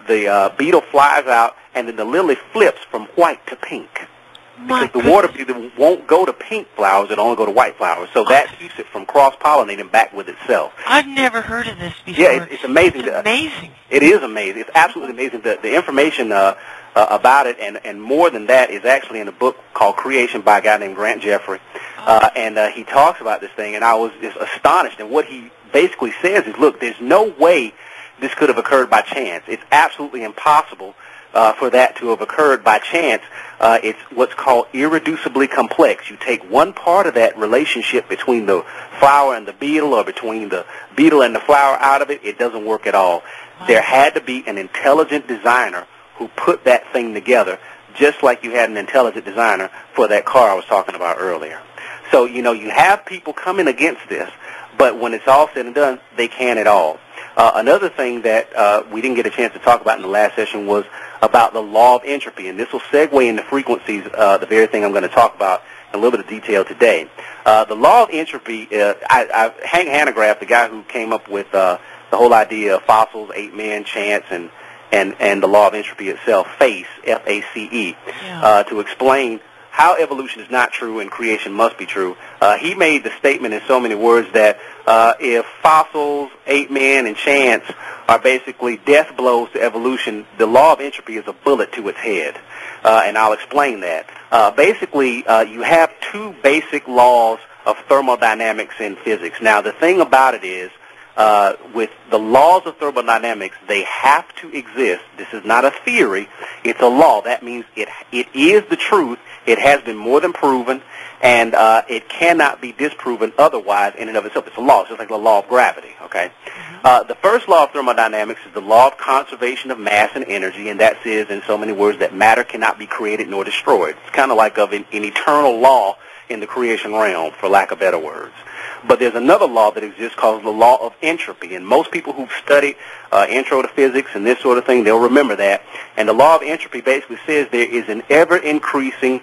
beetle flies out, and then the lily flips from white to pink. Because the water beetle won't go to pink flowers, it'll only go to white flowers. So that keeps it from cross-pollinating back with itself. I've never heard of this before. Yeah, it's amazing. It's amazing. It is amazing. It's absolutely amazing. The information about it, and more than that, is actually in a book called Creation by a guy named Grant Jeffrey. And he talks about this thing, and I was just astonished. And what he basically says is, look, there's no way this could have occurred by chance. It's absolutely impossible for that to have occurred by chance. It's what's called irreducibly complex. You take one part of that relationship between the flower and the beetle, or between the beetle and the flower out of it, it doesn't work at all. Wow. There had to be an intelligent designer who put that thing together, just like you had an intelligent designer for that car I was talking about earlier. So, you know, you have people coming against this, but when it's all said and done, they can it all. Another thing that we didn't get a chance to talk about in the last session was about the law of entropy, and this will segue into frequencies, the very thing I'm going to talk about in a little bit of detail today. The law of entropy, Hank Hanegraaff, the guy who came up with the whole idea of fossils, ape men, chance, and the law of entropy itself, FACE, F-A-C-E, to explain how evolution is not true and creation must be true. He made the statement in so many words that if fossils, ape men, and chance are basically death blows to evolution, the law of entropy is a bullet to its head. And I'll explain that. Basically, you have two basic laws of thermodynamics in physics. Now, the thing about it is, with the laws of thermodynamics, they have to exist. This is not a theory. It's a law. That means it is the truth. It has been more than proven, and it cannot be disproven otherwise in and of itself. It's a law. It's just like the law of gravity, okay? The first law of thermodynamics is the law of conservation of mass and energy, and that says in so many words that matter cannot be created nor destroyed. It's kind of like an eternal law in the creation realm, for lack of better words. But there's another law that exists called the law of entropy, and most people who've studied intro to physics and this sort of thing, they'll remember that. And the law of entropy basically says there is an ever-increasing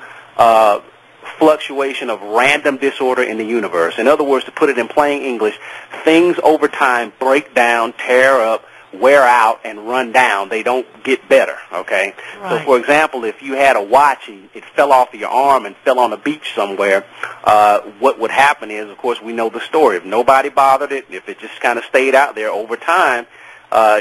fluctuation of random disorder in the universe. In other words, to put it in plain English, things over time break down, tear up, wear out, and run down. They don't get better, okay? Right. So, for example, if you had a watch and it fell off of your arm and fell on a beach somewhere, what would happen is, of course, we know the story. If nobody bothered it, if it just kind of stayed out there over time,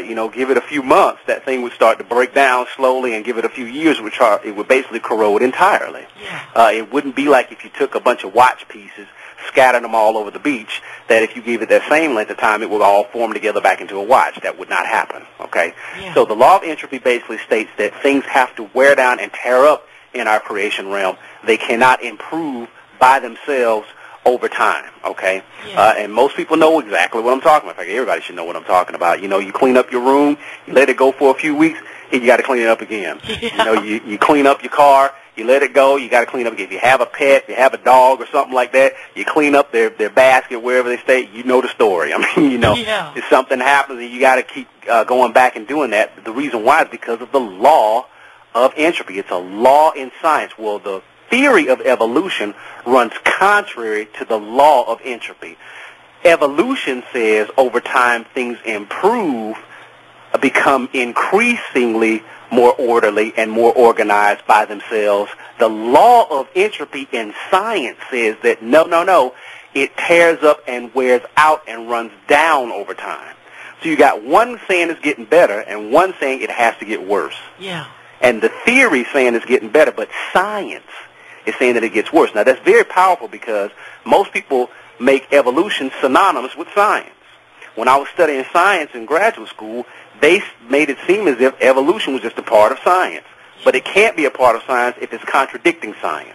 you know, give it a few months, that thing would start to break down slowly, and give it a few years, it would basically corrode entirely. Yeah. It wouldn't be like if you took a bunch of watch pieces, scattered them all over the beach, that if you gave it that same length of time, it would all form together back into a watch. That would not happen, okay? Yeah. So the law of entropy basically states that things have to wear down and tear up in our creation realm. They cannot improve by themselves over time, okay? Yeah. And most people know exactly what I'm talking about. In fact, everybody should know what I'm talking about. You know, you clean up your room, you let it go for a few weeks, and you got to clean it up again. Yeah. You know, you clean up your car, you let it go, you got to clean up again. If you have a pet, if you have a dog or something like that, you clean up their basket wherever they stay. You know the story. I mean, you know, if something happens and you got to keep going back and doing that, the reason why is because of the law of entropy. It's a law in science. Well, the theory of evolution runs contrary to the law of entropy. Evolution says over time things improve, become increasingly more orderly and more organized by themselves. The law of entropy in science says that no, it tears up and wears out and runs down over time. So you got one saying it's getting better and one saying it has to get worse. Yeah. And the theory saying it's getting better, but science is saying that it gets worse. Now that's very powerful because most people make evolution synonymous with science. When I was studying science in graduate school, they made it seem as if evolution was just a part of science. But it can't be a part of science if it's contradicting science.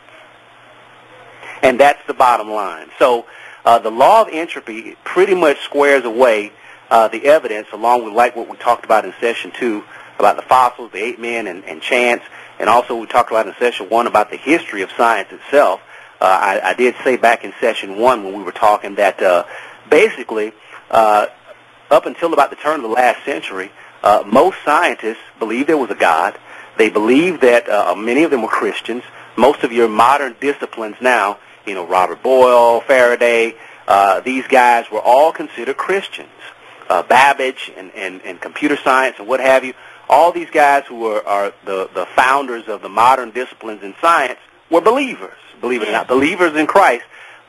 And that's the bottom line. So the law of entropy pretty much squares away the evidence, along with like what we talked about in session 2 about the fossils, the ape men, and chance. And also we talked about in session 1 about the history of science itself. I did say back in session 1 when we were talking that basically up until about the turn of the last century, most scientists believed there was a God. They believed that many of them were Christians. Most of your modern disciplines now, you know, Robert Boyle, Faraday, these guys were all considered Christians. Babbage and computer science and what have you, all these guys who are the founders of the modern disciplines in science were believers, believe it or not, believers in Christ.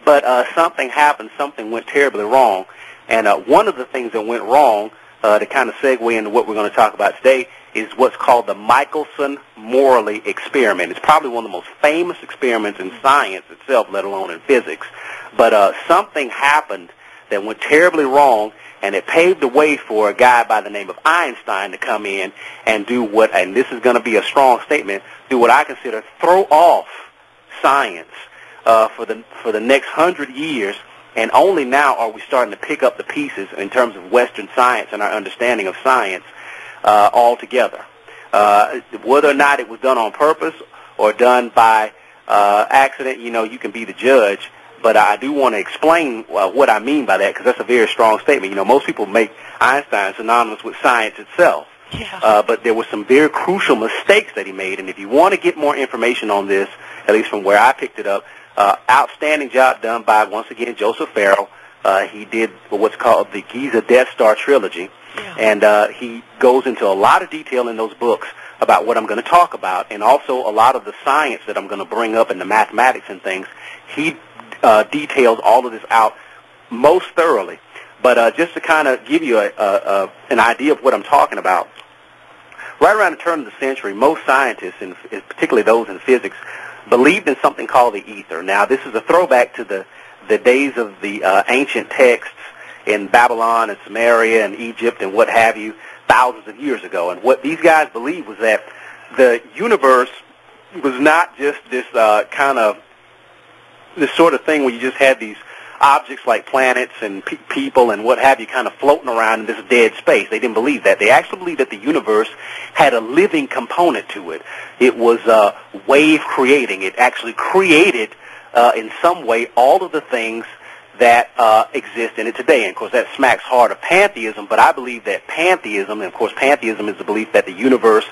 But something happened, something went terribly wrong. And one of the things that went wrong, to kind of segue into what we're going to talk about today, is what's called the Michelson-Morley experiment. It's probably one of the most famous experiments in science itself, let alone in physics. But something happened that went terribly wrong, and it paved the way for a guy by the name of Einstein to come in and do what, and this is going to be a strong statement, do what I consider throw off science for the next 100 years. And only now are we starting to pick up the pieces in terms of Western science and our understanding of science altogether. Whether or not it was done on purpose or done by accident, you can be the judge. But I do want to explain what I mean by that, because that's a very strong statement. Most people make Einstein synonymous with science itself. Yeah. But there were some very crucial mistakes that he made. And if you want to get more information on this, at least from where I picked it up, outstanding job done by, once again, Joseph Battle. He did what's called the Giza Death Star trilogy. Yeah. And he goes into a lot of detail in those books about what I'm going to talk about, and also a lot of the science that I'm going to bring up, and the mathematics and things. He details all of this out most thoroughly. But just to kind of give you an idea of what I'm talking about, right around the turn of the century, most scientists, and particularly those in physics, believed in something called the ether. Now, this is a throwback to the days of the ancient texts in Babylon and Samaria and Egypt and what have you, thousands of years ago. And what these guys believed was that the universe was not just this this sort of thing where you just had these objects like planets and people and what have you kind of floating around in this dead space. They didn't believe that. They actually believed that the universe had a living component to it. It was wave creating. It actually created in some way all of the things that exist in it today. And of course that smacks hard of pantheism, but I believe that pantheism, and of course pantheism is the belief that the universe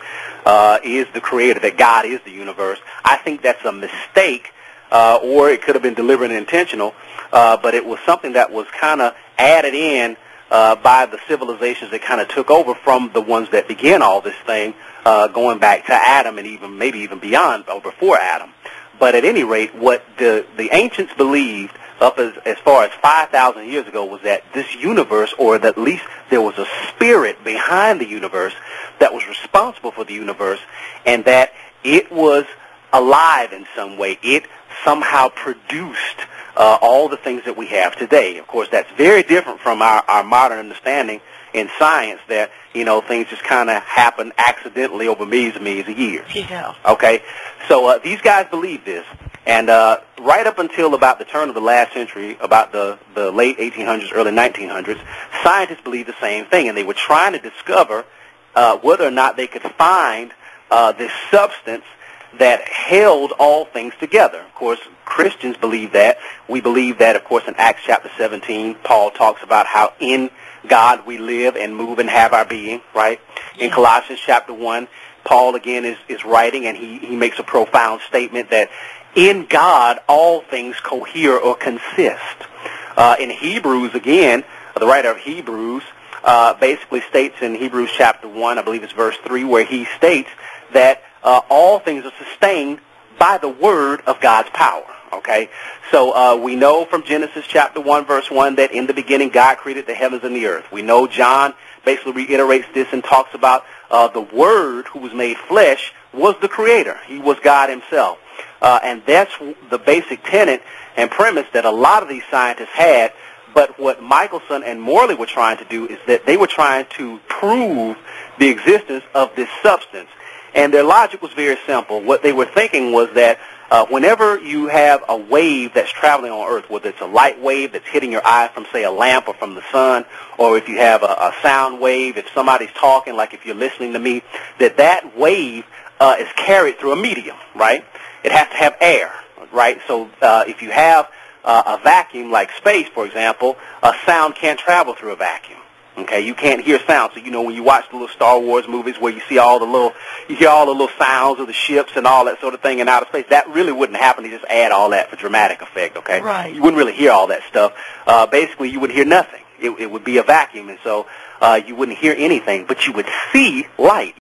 is the creator, that God is the universe. I think that's a mistake, or it could have been deliberate and intentional, but it was something that was kind of added in by the civilizations that kind of took over from the ones that began all this thing, going back to Adam and maybe even beyond, or before Adam. But at any rate, what the ancients believed up as far as 5,000 years ago was that this universe, or that at least there was a spirit behind the universe that was responsible for the universe, and that it was alive in some way. It somehow produced all the things that we have today. Of course, that's very different from our modern understanding in science that, things just kind of happen accidentally over millions and millions of years. Yeah. Okay? So these guys believe this. And right up until about the turn of the last century, about the late 1800s, early 1900s, scientists believed the same thing. And they were trying to discover whether or not they could find this substance that held all things together. Of course, Christians believe that. We believe that, of course, in Acts chapter 17, Paul talks about how in God we live and move and have our being, right? Yeah. In Colossians chapter 1, Paul again is writing, and he makes a profound statement that in God all things cohere or consist. In Hebrews, again, the writer of Hebrews basically states in Hebrews chapter 1, I believe it's verse 3, where he states that all things are sustained by the word of God's power. Okay? So we know from Genesis chapter 1, verse 1, that in the beginning God created the heavens and the earth. We know John basically reiterates this and talks about the Word who was made flesh was the Creator. He was God himself. And that's the basic tenet and premise that a lot of these scientists had. But what Michelson and Morley were trying to do is that they were trying to prove the existence of this substance. And their logic was very simple. What they were thinking was that whenever you have a wave that's traveling on Earth, whether it's a light wave that's hitting your eye from, say, a lamp or from the sun, or if you have a sound wave, if somebody's talking, like if you're listening to me, that wave is carried through a medium, right? It has to have air, right? So if you have a vacuum like space, for example, a sound can't travel through a vacuum. Okay, you can't hear sound. So when you watch the little Star Wars movies where you hear all the little sounds of the ships and all that sort of thing in outer space, that really wouldn't happen. They just add all that for dramatic effect. Okay, right? You wouldn't really hear all that stuff. Basically, you would hear nothing. It would be a vacuum, and so you wouldn't hear anything, but you would see light.